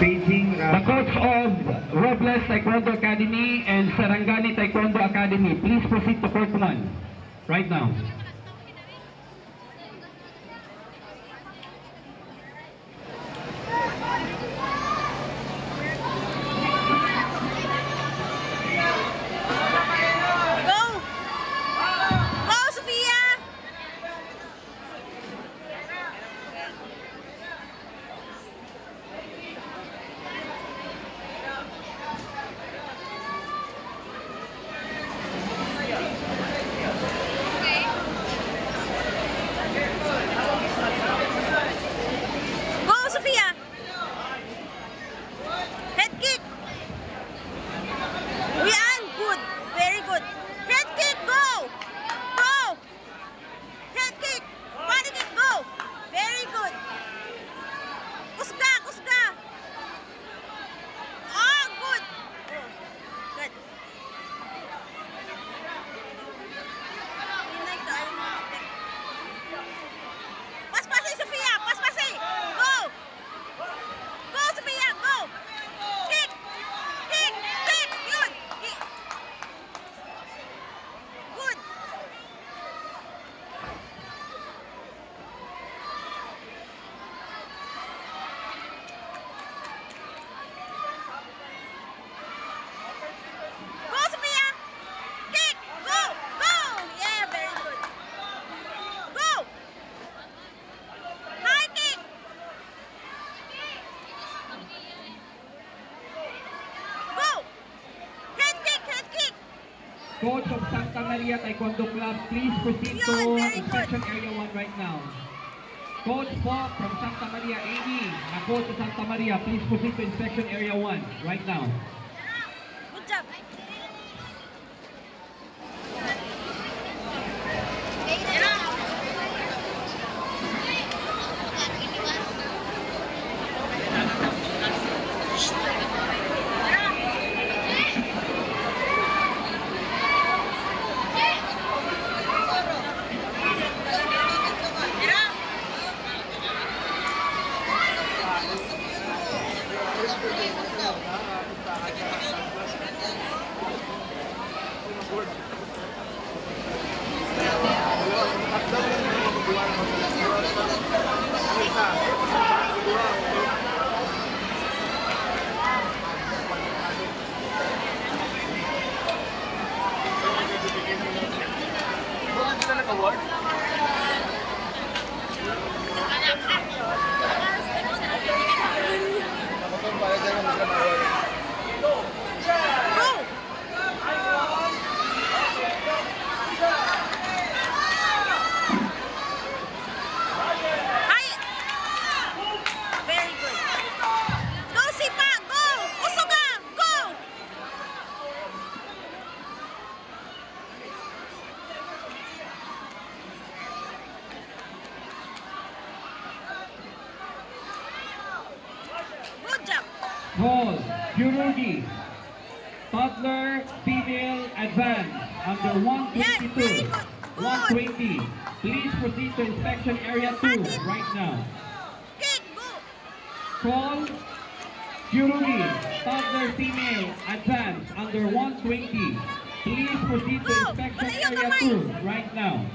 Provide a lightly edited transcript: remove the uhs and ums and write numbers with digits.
Beijing The coach of Robles Taekwondo Academy and Sarangani Taekwondo Academy, please proceed to court 1 right now. Coach of Santa Maria Taekwondo Club, please proceed to inspection area 1 right now. Coach Po from Santa Maria, Amy, coach of Santa Maria, please proceed to inspection area 1 right now. Good job. Paul Yurugi, toddler female advance under 122, 120. Please proceed to inspection area 2 right now. Paul Yurugi, toddler female advance under 120. Please proceed to inspection area 2 right now.